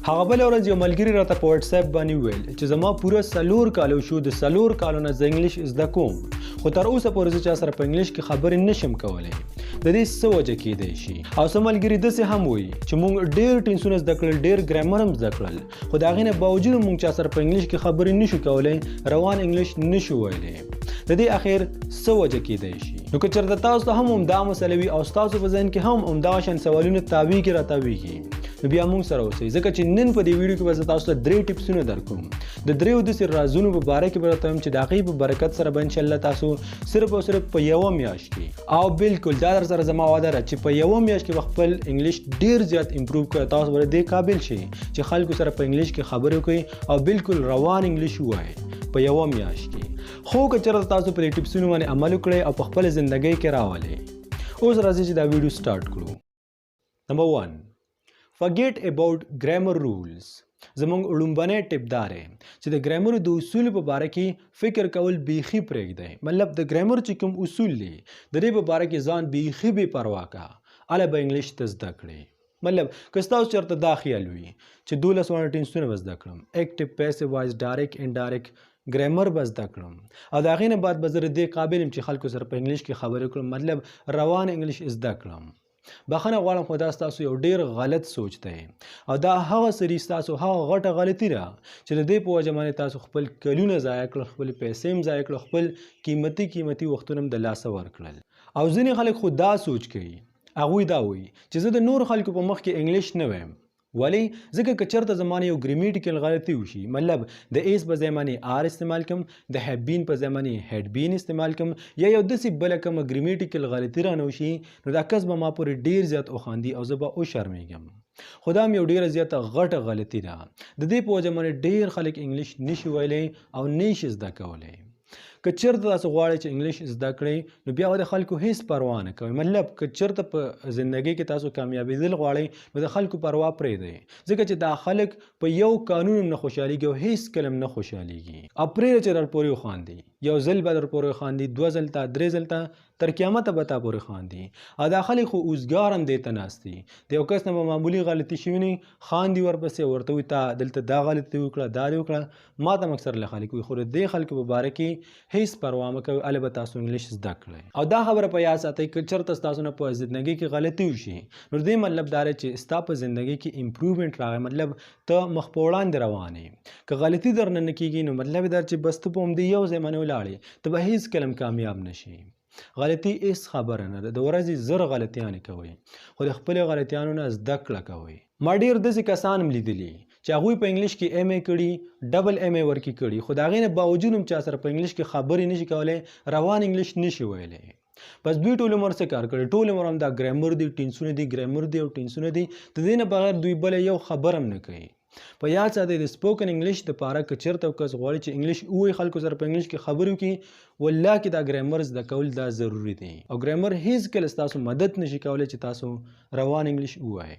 هغه بل ورځ یو ملګری راته په واتس اپ باندې ویل چې زما پوره 4 کال شو د 4 کالونو ز انګلیش زده کوم خو تر اوسه پورې چې سره په انګلیش کې خبرې نشم کولای د دې څه وجه کېدای شي او سم ملګری داسې هم وایي چې موږ ډېر ټینسونه زده کړل ډېر ګرامر هم زده کړل خو د هغې نه باوجود موږ چې سره په انګلیش کې خبرې نشو کولای روان انګلیش نشو ویلی د دې اخر څه وجه کېدای شي نو که چېرته تاسو ته هم همدا مسله وي او ستاسو په ذهن کې هم همدغه شان سوالونه تاویږي راتاویږي نو بیا موږ سره اوسئ ځکه چې نن په دې ویډیو کې به زه تاسو ته 3 ټپسونه درکوم د 3 داسې رازونو په باره کې به راته وایم چې د هغې په برکت سره به انشاءالله تاسو صرف او صرف په یوه میاشت کې او بالکل دا در سره زما وعده ده چې په یوه میاشت کې به خپل انګلیش ډېر زیات امپروو کړئ تاسو به دې قابل شئ چې خلکو سره په انګلیش کې خبرې وکړئ او بالکل روان انګلیش ووایئ په یوه میاشت کې خو که چېرته تاسو په دې ټپسونو باندې عمل وکړئ او په خپله زندګۍ کې راولئ اوس راځئ چې دا ویډیو سټارټ کړو. نمبر 1 forget about grammar rules. زموږ لومبنی ټپ دا دی چې د ګرامر د اصولو په باره کې فکر کول بیخي پرېږدئ مطلب د ګرامر چې کوم اصول دي د دې په باره کې ځان بیخي بې پروا کا هله به انګلیش ته زده کړئ مطلب که ستاسو چېرته دا خیال وي چې 12 واړه ټینسونه به زده کړم ایکټیو پیسیو وایس ډایرکټ انډایرکټ ګرامر به زده کړم او د هغې نه بعد به زه د دې قابل یم چې خلکو سره په انګلیش کې خبرې وکړم مطلب روان انګلیش زده کړم بخښنه غواړم خو دا ستاسو یو ډېر غلط سوچ دی او دا هغه سری ستاسو هغه غټه غلطي ده چې د دې په وجه باندې تاسو خپل کلونه ضایع کړل خپل پیسې هم ضایع کړل خپل قیمتي وختونه هم د لاسه ورکړل او ځینې خلک خو دا سوچ کوي هغوی دا وایي چې زه د نور خلکو په مخ کې انګلیش نه وایم ولی ځکه که چېرته زمانه یو ګریمیټیکل غلطي وشي مطلب د ایس په ځای باندې آر استعمال کم د هیب بین په ځای باندې هیډ بین استعمال کم یا یو داسې بله کومه ګریمیټیکل غلطي رانه وشي نو دا کس به ما پورې ډېر زیات وخاندي او زه به وشرمېږم خو دا هم یو ډېره زیاته غټه غلطي ده د دې په وجه باندې ډېر خلک انګلیش نشي ویلی او نه شي زده کولی که چېرته تاسو غواړئ چې انګلیش زده کړئ نو بیا به د خلکو هیڅ پروا نه کوئ مطلب که چېرته په زندګۍ کې تاسو کامیابېدل غواړئ نو د خلکو پروا پرېږدئ ځکه چې دا خلک په یو قانون هم نه خوشحالېږي او هیڅ کله هم نه خوشحالېږي او پرېږده چې در پورې وخاندي یو ځل به در پورې وخاندي 2 ځل ته 3 ځل ته تر قیامته به تا پورې خاندي او دا خلک خو اوزګار هم دې ته ناست دي د یو کس نه به معمولي غلطي شوي نه خاندي ورپسې ورته وایي تا دلته دا غلطي وکړه دا دې وکړه ما ته هم اکثر له خلک وایي خو د دې خلکو په باره کې هیڅ پروا مه کوئ هله به تاسو انګلیش زده کړئ او دا خبره په یاد ساتئ که چېرته ستاسو نه په زندګۍ کې غلطي وشي نو د دې مطلب دا دی چې ستا په زندګۍ کې امپروومنټ راغی مطلب ته مخ په وړاندې روان یې که غلطي درنه نه کېږي نو مطلب یې دا چې بس ته په همدې یو ځای باندې ولاړې ته به هیڅکله هم کامیاب نه شي غلطي هیڅ خبره نه ده د ورځې 1000 غلطیانې کوئ خو د خپلو غلطیانو نه زده کړه کوئ ما ډېر داسې کسان هم لیدلي چې هغوی په انګلیش کې ایم ای کړي ډبل ایم ای ورکې کړي خو د هغې نه باوجود هم چا سره په انګلیش کې خبرې نشي کولی روان انګلیش نشي ویلی بس دوی ټول عمر څه کار کړی ټول عمر هم دا ګرامر دی ټینسونه دي ګرامر دی او ټینسونه دي د دې نه بغیر دوی بله یو خبر هم نه کوي په یاد ساتئ د سپوکن انګلیش دپاره که چېرته یو کس غواړي چې انګلیش ووایي خلکو سره په انګلیش کې خبرې وکړي والله کې دا ګرامر زده کول دا ضروري دی او ګرامر هیڅکله ستاسو مدد نشي کولی چې تاسو روان انګلیش ووایئ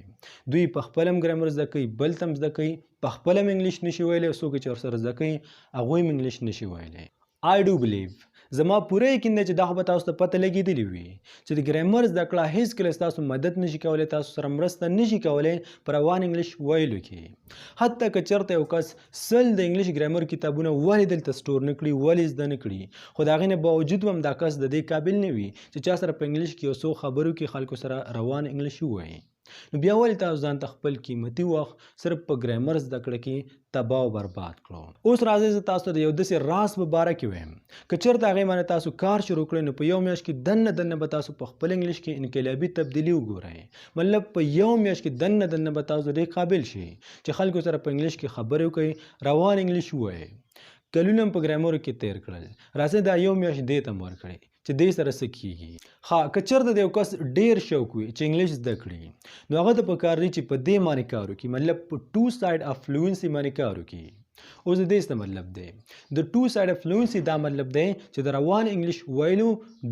دوی په خپله هم ګرامر زده کوي بل ته هم زده کوي په خپله هم انګلیش نشي ویلی او څوک چې ورسره زده کوي هغوی هم انګلیش نشي ویلی I do believe زما پوره یقین دی چې دا خو به تاسو ته پته لګېدلې وي چې د ګرامر زده کړه هیڅکله ستاسو مدد نشي کولی تاسو سره مرسته نشي کولی په روان انګلیش ویلو کې حتی که چېرته یو کس 100 د انګلیش ګرامر کتابونه ولې دلته سټور نه کړي ولې زده نه کړي خو د هغې نه باوجود هم دا کس د دې قابل نه وي چې چا سره په انګلیش کې یو څو خبرو کې خلکو سره روان انګلیش ووایي نو بیا ولې تاسو ځان ته خپل قیمتي وخت صرف په ګرامر زده کړه کې تباه او برباد کړو اوس راځئ زه تاسو ته د یو داسې راز په باره کې وایم که چېرته هغې باندې تاسو کار شروع کړئ نو په یو میاشت کې دننه به تاسو په خپل انګلیش کې انقلابي تبدیلي وګورئ مطلب په یو میاشت کې دننه به تاسو دې قابل شئ چې خلکو سره په انګلیش کې خبرې وکړئ روان انګلیش ووایئ کلونه هم په ګرامرو کې تیر کړل راځئ دا یو میاشت دې ته هم ورکړئ چې دې سره څه کېږي ښه که چېرته د یو کس ډېر شوق وي چې انګلیش زده کړي نو هغه ته پکار دی چې په دې باندې کار وکړي مطلب په 2 سایډ اف فلوئنسي باندې کار وکړي اوس د دې څه مطلب دی د 2 سایډ اف فلوئنسي دا مطلب دی چې د روان انګلیش ویلو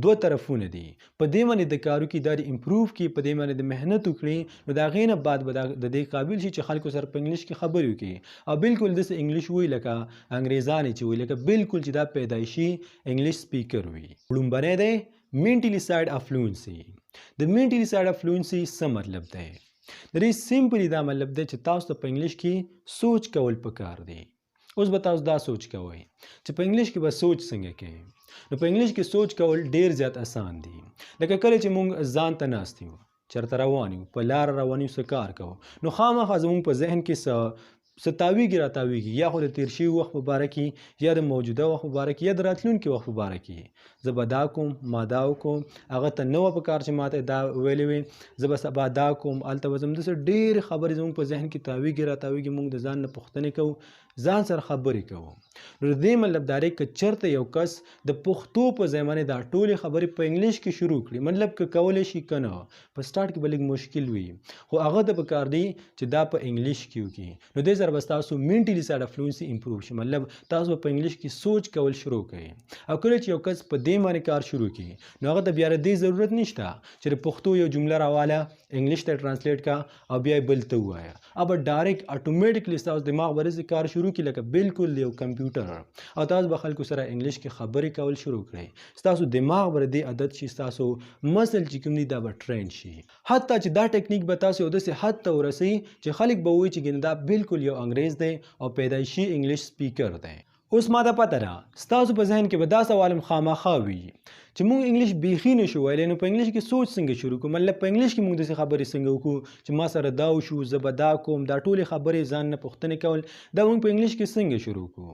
2 طرفونه دي په دې باندې د کار وکړي دا د امپروو کړي په دې باندې د محنت وکړي نو د هغې نه بعد به د دې قابل شي چې خلکو سره په انګلیش کې خبرې وکړي او بالکل داسې انګلیش وایي لکه انګریزان چې وایي لکه بالکل چې دا پیدایشي انګلیش سپیکر وي لومبنی دی mentally side of fluency د mentally side of fluency څه مطلب دی د دې سیمپلی دا مطلب دی چې تاسو ته په انګلیش کې سوچ کول پکار دی. اوس به تاسو دا سوچ کوئ چې په انګلیش کې به سوچ څنګه کوئ. نو په انګلیش کې سوچ کول ډیر زیات آسان دي. لکه کله چې مونږ ځان ته ناست یو، چېرته روان یو، په لاره روان یو، څه کار کوو، نو خامخا زمونږ په ذهن کې څه تاویږي راتاویږي، یا خو د تیر شوي وخت په باره کې، یا د موجوده وخت په باره کې، یا د راتلونکي وخت په باره کې. زه به دا کوم، ما دا وکړم، هغه ته نه وه په کار چې ماته دا ویلې وې، زه به سبا دا کوم، هلته به ځم. داسې ډېرې خبرې زموږ په ذهن کې تاویږي راتاویږي، موږ د ځان نه پوښتنې کوو، ځان سره خبرې کوو. نو د دې مطلب دا دی که چېرته یو کس د پښتو په ځای باندې دا ټولې خبرې په انګلیش کې شروع کړي، مطلب که کولی شي که نه، په سټارټ کې به لږ مشکل وي، خو هغه ته پکار دی چې دا په انګلیش کې وکړي. نو دې سره به ستاسو منټلي سایډ اف فلوئنسي امپروو شي، مطلب تاسو به په انګلیش کې سوچ کول شروع کړئ. او کله چې یو کس په دې باندې کار شروع کړي، نو هغه ته بیا د دې ضرورت نشته چې د پښتو یو جمله راواله انګلیش ته ټرانسلیټ کا او بیا یې بل ته ووایه. اب ډایرکټ اتوماتیکلی ستاسو دماغ به داسې کار شروع کړي لکه بالکل یو کمپیوټر، او تاسو به خلکو سره انګلیش کې خبرې کول شروع کړئ. ستاسو دماغ به د دې عادت شي، ستاسو مسل چې کوم دي دا به ټرین شي. حتی چې دا ټیکنیک به تاسو یو داسې حد ته ورسوي چې خلک به وایي چې دا بالکل یو انګریز دی او پیدایشي انګلیش سپیکر دی. اوس ما ته پته ده ستاسو په ذهن کې به دا سوال هم خامخا وي چې موږ انګلیش بیخي نشو ویلی، نو په انګلیش کې سوچ څنګه شروع کړو، مطلب په انګلیش کې موږ داسې خبرې څنګه وکړو چې ما سره دا وشو، زه به دا کوم، دا ټولې خبرې ځان نه پوښتنې کول، دا موږ په انګلیش کې څنګه شروع کړو.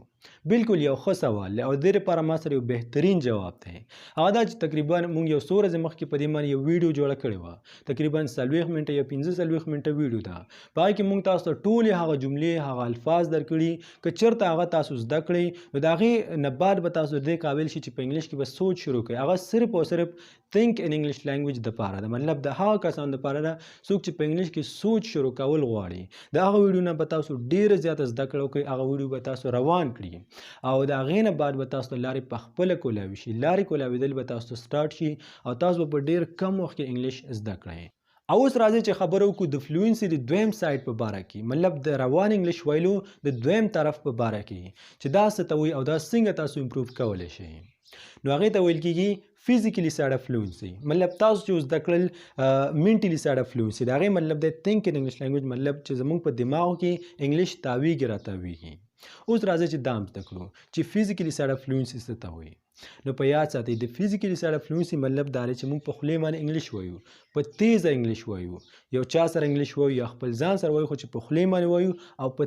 بالکل یو ښه سوال دی او د دې لپاره ما سره یو بهترین جواب دی. هغه دا چې تقریبا موږ یو څو ورځې مخکې په دې باندې یو ویډیو جوړه کړې وه، تقریبا 40 منټه یا 45 منټه ویډیو ده. په هغې کې موږ تاسو ته ټولې هغه جملې، هغه الفاظ درکړي، که چېرته هغه تاسو زده کړئ نو د هغې نه بعد به تاسو دې قابل شي چې په انګلیش کې به سوچ شروع کړئ. هغه صرف او صرف think in English language دپاره ده، مطلب د هغه کسانو دپاره ده څوک چې په انګلیش کې سوچ شروع کول غواړي. د هغه ویډیو نه به تاسو ډېره زیاته زده کړه وکړئ، هغه ویډیو به تاسو روان کړي، او د هغې نه بعد به تاسو ته لارې په خپله کولاوي شي. لارې کولاوېدل به تاسو ته سټارټ شي او تاسو به په ډېر کم وخت کې انګلیش زده کړئ. او اوس راځئ چې خبره وکړو د فلوئنسي د دویم سایډ په باره کې، مطلب د روان انګلیش ویلو د دویم طرف په باره کې چې دا څه ته وایي او دا څنګه تاسو امپروف کولی شئ. نو هغې ته ویل کېږي فزیکلی سایډ اف فلوئنسي، مطلب تاسو چې زده کړل منټلي سایډ اف فلوئنسي، د هغې مطلب دی تھنک ان انګلیش لینګویج، مطلب چې زموږ په دماغو کې انګلیش تاویږي راتاویږي. اوس راځئ چې دا هم زده کړو چې فزیکلی سایډ اف فلوئنسي څه ته وایي. نو په یاد ساتئ د فزیکلی سایډ اف فلوئنسي مطلب دا دی چې موږ په خولې باندې انګلیش وایو، په تیزه انګلیش وایو، یو چا سره انګلیش وایو یا خپل ځان سره وایو، خو چې په خولې باندې وایو او په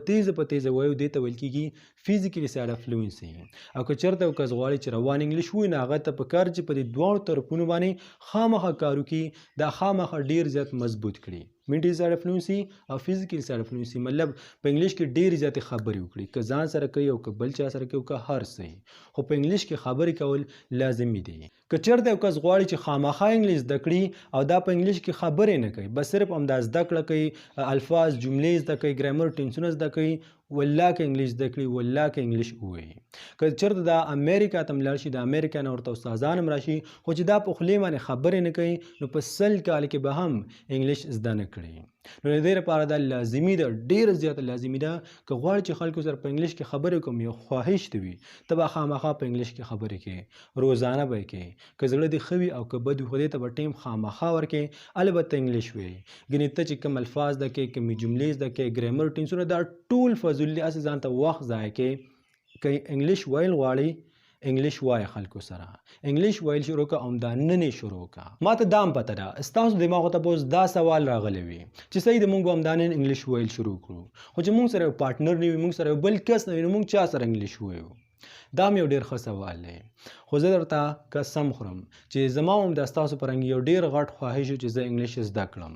تیزه وایو، دې ته ویل کېږي فزیکلی سایډ اف فلوئنسي. او که چېرته یو کس غواړي چې روان انګلیش ووایي، نو هغه ته پکار چې په دې دواړو طرفونو باندې خامخا کار وکړي، دا خامخا ډېر زیات مضبوط کړي. منټلي سایډ اف فلوئنسي او فزیکلی سایډ اف فلوئنسي مطلب په انګلیش کې ډېرې زیاتې خبرې وکړي، که ځان سره کوي او که بل چا سره کوي او که هر څه، خو په انګلیش کې خبرې کول لازمي دي. که چېرته یو کس غواړي چې خامخا انګلیش زده کړي او دا په انګلیش کې خبرې نه کوي، بس صرف همدا زده کړه کوي، الفاظ، جملې زده کوي، ګرامر، ټینسونه زده کوي، والله که انګلیش زده کړي، والله که انګلیش ووایي. که چېرته دا امریکا ته هم لاړ شي، د امریکا نه ورته استادان هم راشي، خو چې دا په خولې باندې خبرې نه کوي، نو په 100 کال کې به هم انګلیش زده نه کړي. نو د دې لپاره دا لازمي ده، ډېره زیاته لازمي ده، که غواړې چې خلکو سره په انګلیش کې خبرې کوم، یو خواهش دې وي، ته به خامخا په انګلیش کې خبرې کوې، روزانه به یې کوې، که زړه دې ښه وي او که بد وي، خو دې ته به ټایم خامخا ورکوې، البته انګلیش وایي. ګنې ته چې کوم الفاظ زده کوې، کومې جملې زده کوې، ګرامر، ټینسونه، دا ټول فضول دي، هسې ځان ته وخت ضایع کوې. که انګلیش ویل غواړې، انګلیش وایه خلکو سره، انګلیش ویل شروع کړه، همدا نن یې شروع کړه. ما ته دا هم پته ده ستاسو دماغو ته به اوس دا سوال راغلی وي چې صحیح ده موږ به همدا نن انګلیش ویل شروع کړو، خو چې موږ سره یو پارټنر نه وي، موږ سره یو بل کس نه وي، نو موږ چا سره انګلیش ووایو؟ دا هم یو ډېر ښه سوال دی، خو زه درته قسم خورم چې زما هم د ستاسو په رنګ یو ډېر غټ خواهش و چې زه انګلیش زده کړم.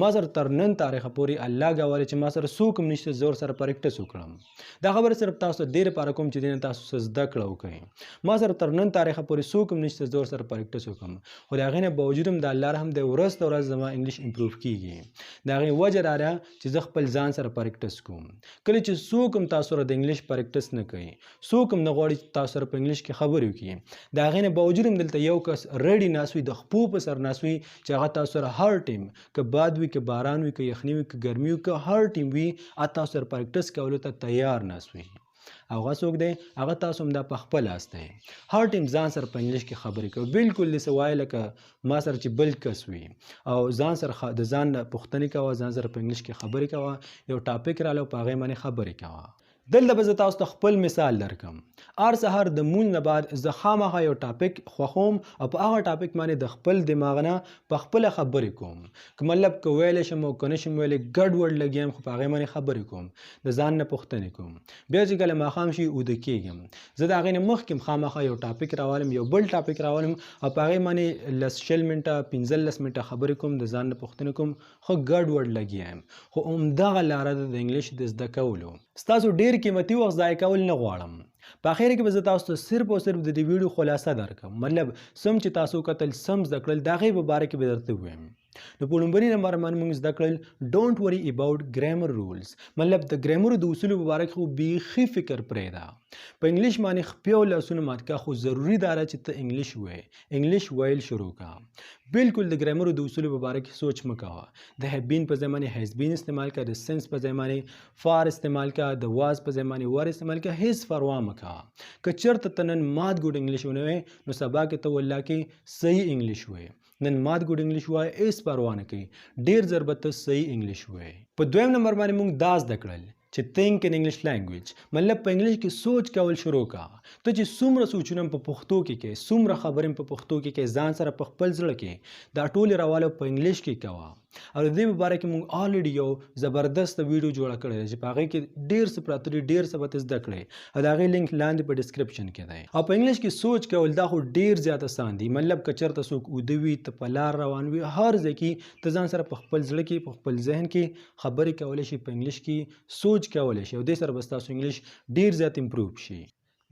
ما سره تر نن تاریخه پورې الله ګواه چې ما سره څوک هم نشته زه ورسره پریکټس وکړم. دا خبره صرف تاسو ته دې لپاره کوم چې دې نه تاسو څه زده کړه وکړئ. ما سره تر نن تاریخه پورې څوک هم نشته زه ورسره پریکټس وکړم، خو د هغې نه باوجود هم د الله رحم دی، ورځ ته ورځ زما انګلیش امپروف کېږي. د هغې وجه دا ده چې زه خپل ځان سره پریکټس کوم. کله چې څوک هم تاسو سره د انګلیش پریکټس نه کوي، څوک هم نه غواړي چې تاسو سره په انګلیش کې خبرې وکړي، د هغې نه باوجود هم دلته یو کس ریډي ناست وي، د خپو په سر ناست وي چې هغه تاسو سره هر ټایم، که باد وي، که باران وي، که یخني وي، که ګرمي وي، که هر ټایم وي، هغه تاسو سره پریکټس کولو ته تیار ناست وي. هغه څوک دی هغه تاسو هم دا په خپل لاس دی. هر ټیم ځان سره په انګلیش کې خبرې کوي، بالکل داسې وایي لکه ما سره چې بل کس وي، او ځان سره د ځان نه پوښتنې کوه، ځان سره په انګلیش کې خبرې کوه، یو ټاپک رااله په هغې باندې خبرې کوه. دلته به زه تاسو ته خپل مثال درکم. هر سهار د مونځ نه بعد زه خامخا یو ټاپک خوښوم او په هغه ټاپک باندې د خپل دماغ نه په خپله خبرې کوم. که مطلب که ویلی شم او که نشم ویلی ګډوډ لګیم، خو په هغې باندې خبرې کوم، د ځان نه پوښتنې کوم. بیا چې کله ماښام شي اوده کېږم، زه د هغې نه مخکې خامخا یو ټاپک راولم، یو بل ټاپک راولم او په هغې باندې 10 منټه 15 منټه خبرې کوم، د ځان نه پوښتنې کوم، خو ګډوډ لګیم. خو همدغه لاره ده د انګلیش د زده کولو. ستاسو ډېر قیمتي وخت ضایع کول نه غواړم. په اخر کې به زه تاسو ته صرف او صرف د دې ویډیو خلاصه درکړم، مطلب سم چې تاسو کتل، سم زده کړل، د هغې په باره کې به درته ووایم. نو په لومړني نمبر باندې موږ زده کړل ډونټ وري اباوټ ګرامر رولز، مطلب د ګرامرو د اصولو په باره کې خو بیخي فکر پرېږده. په انګلیش باندې خپیو لاسونه مات کړه، خو ضروري دا ده چې ته انګلیش وایې، انګلیش ویل شروع کړه. بالکل د ګرامرو د اصولو په باره کې سوچ مه کوه. د هیو بین په ځای باندې هیز بین استعمال کړه، د سنس په ځای باندې فار استعمال کړه، د واز په ځای باندې ور استعمال کړه، هیڅ پروا مه کوه. که چېرته ته نن مات ګوډ انګلیش ونه وایې، نو سبا کې ته والله کې صحیح انګلیش وایې. نن مات ګوډ انګلیش وایې، هیڅ پروا نه کوي، ډېر ژر به ته صحیح انګلیش وایې. په دویم نمبر باندې موږ دا زده کړل چې think in English language، مطلب په انګلیش کې سوچ کول شروع کړه. ته چې څومره سوچونه په پښتو کې کوې، څومره خبرې په پښتو کې کوې، ځان سره په خپل زړه کې دا ټولې راواله په انګلیش کې کوه. او د دې په باره کې موږ الریډي یو زبردست ویډیو جوړه کړې ده چې په هغې کې ډېر څه پراته دي، ډېر څه به ته زده کړې، او د هغې لینک لاندې په ډسکرپشن کې دی. او په انګلیش کې سوچ کول دا خو ډېر زیات اسان دي. مطلب که چېرته څوک اوده وي، ته په لار روان وي، هر ځای کې ته ځان سره په خپل زړه کې، په خپل ذهن کې خبرې کولی شي، په انګلیش کې سوچ کولی شي، او دې سره به ستاسو انګلیش ډېر زیات امپروو شي.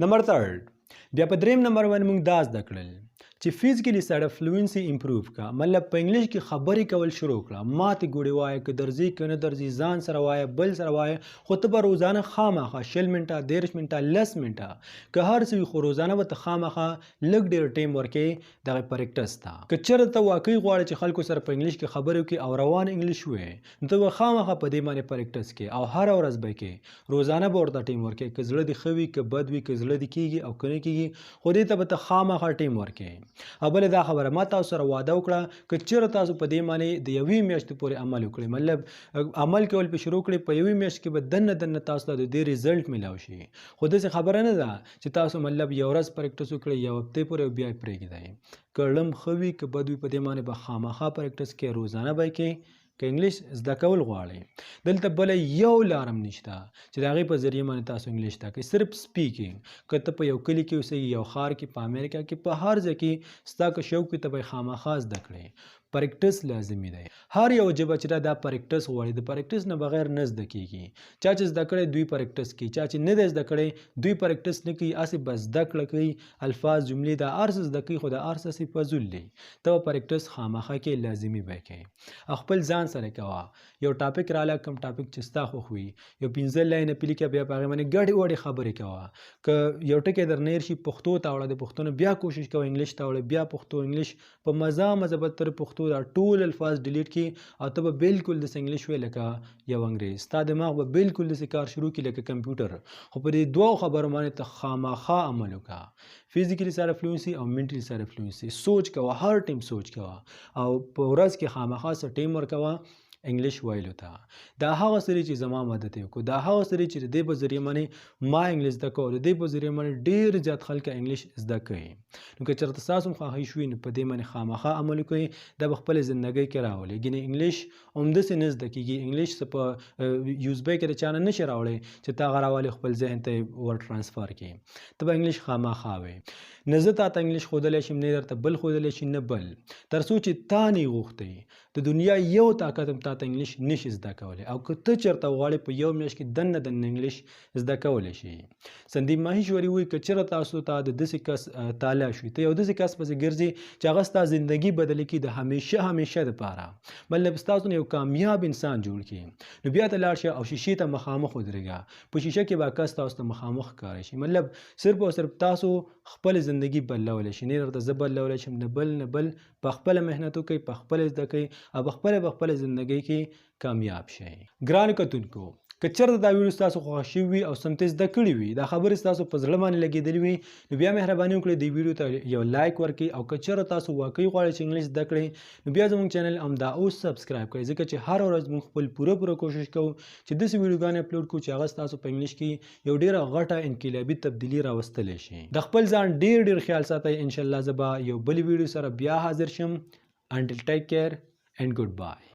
نمبر 3 بیا په دریم نمبر باندې موږ دا زده کړل چې فزیکلی سره فلوئنسي امپروو کا، مطلب په انګلیش کې خبرې کول شروع کړه. ماتې ګوډې وایه، که درځي که نه درځي، ځان سره وایه، بل سره وایه، خو ته به روزانه خامخا 20 منټه 30 منټه 10 منټه که هر څه وي، خو روزانه به ته خامخا لږ ډېر ټایم ورکوې دغې پریکټس ته. که چېرته ته واقعي غواړې چې خلکو سره په انګلیش کې خبرې وکړې او روان انګلیش ووایې، نو ته به خامخا په دې باندې پریکټس کې او هره ورځ به کې، روزانه به ورته ټایم ورکوې. که زړه دې ښه وي، که بد وي، که زړه دې کېږي او که نه کېږي، خو دې ته به ته خامخا ټایم ورکوې. او بله دا خبره ما تاسو سره واده وکړه، که چېرته تاسو په دې باندې د یوې میاشتې پورې عمل وکړئ، مطلب عمل کول پې شروع کړئ، په یوې میاشت کې به دننه تاسو ته د دې ریزلټ میلاو شي. خو داسې خبره نه ده چې تاسو مطلب یو ورځ پریکټس وکړئ، یو هفتې پورې، بیا یې پرېږدئ. که ړم ښه وي که بد وي، په دې باندې به خامخا پریکټس کوئ، روزانه به یې کوئ که انګلیش زده کول غواړئ. دلته بله یو لار هم نشته چې د هغې په ذریعه باندې تاسو انګلیش زده کوئ، صرف سپیکینګ. که ته په یو کلي کې اوسېږي، یو ښار کې، په امریکا کې، په هر ځای کې ستا که شوق وي، ته به یې خامخا زده کړې. پریکټس لازمي دی. هر یو ژبه چې ده دا پریکټس غواړي، د پریکټس نه بغیر نه زده کېږي. چا چې زده کړی دوی پریکټس کوي، چا چې نه دی زده کړی دوی پریکټس نه کوي، هسې بس زده کړه کوي، الفاظ، جملې، دا هر څه زده کوي، خو دا هر څه هسې فضول دی. ته به پریکټس خامخا کې لازمي به کوې. او خپل ځان سره کوه. یو ټاپک رااله، کوم ټاپک چې ستا خوښ وي، یو 15 لاینه پې لیکه، بیا په هغې باندې ګډې وډې خبرې کوه. که یو ټکی درنه هېر شي، پښتو ته وړه، د پښتو نه بیا کوشش کوه انګلیش ته وړه، بیا پښتو انګلیش په مزه به تر پښتو دا ټول الفاظ ډیلیټ کړي، او ته به بالکل داسې انګلیش وایې لکه یو انګریز. ستا دماغ به بالکل داسې کار شروع کړي لکه کمپیوټر. خو په دې دوو خبرو باندې ته خامخا عمل وکړه. فزیکلی سره فلوئنسي او منټلي سره فلوئنسي. سوچ کوه، هر ټایم سوچ کوه، او په ورځ کې خامخا څه ټایم ورکوه انګلیش ویلو ته. دا هغه سړي چې زما مدد یې وکړو، دا هغه سړي چې د دې په ذریعه باندې ما انګلیش زده کړو، د دې په ذریعه باندې ډېر زیات خلک انګلیش زده کوي. نو که چېرته ستاسو هم خوښي شوي، نو په دې باندې خامخا عمل وکړئ، دا به خپلې زندګۍ کې راولئ. ګینې انګلیش همداسې نه زده کېږي. انګلیش څه په یوزبی کې د چا نه نشي راوړی چې ته هغه راولې خپل ذهن ته یې ور ټرانسفر کړي. ته به انګلیش خامخا وایې. نه زه تا ته انګلیش ښودلی شم، نه درته بل ښودلی شي، نه بل، تر څو چې تا نه یې غوښتی. د دنیا یو طاقت هم تا ته انګلیش نشي زده کولی. او که ته چېرته غواړې په یو میاشت کې دننه انګلیش زده کولی شي. سندیپ ماهیشوري وایي که چېرته تاسو ته د داسې کس تاله شوي، ته یو داسې کس پسې ګرځې چې هغه ستا زندګي بدله کړي د همیشه دپاره، مطلب ستاسو نه یو کامیاب انسان جوړ کړي، نو بیا ته لاړ شه او شیشې ته مخامخ ودرېږه. په شیشه کې به کس تاسو ته مخامخ ښکاری شي. مطلب صرف او صرف تاسو خپل زندگی بدلولی شي. نه درته زه بدلولی شم، نه بل، په خپله محنت وکړئ، په خپله زده کوئ، او په خپله زندګۍ کې کامیاب شئ. ګرانو کتونکو، که چېرته دا ویډیو ستاسو خوښ شوي وي او سمتې زده کړي وي دا خبرې ستاسو په زړه باندې لګېدلې وي نو بیا مهرباني وکړئ دې ویډیو ته یو لایک ورکړئ او که چېرته تاسو واقعي غواړئ چې انګلیش زده کړئ نو بیا زموږ چینل همدا اوس سبسکرایب کړئ ځکه چې هر ورځ موږ خپل پوره کوشش کوو چې داسې ویډیوګانې اپلوډ کړو چې هغه ستاسو په انګلیش کې یو ډېره غټه انقلابي تبدیلي راوستلی شي د خپل ځان ډېر خیال ساتئ انشاءالله زه به یو بلې ویډیو سره بیا حاضر شم until take care and goodbye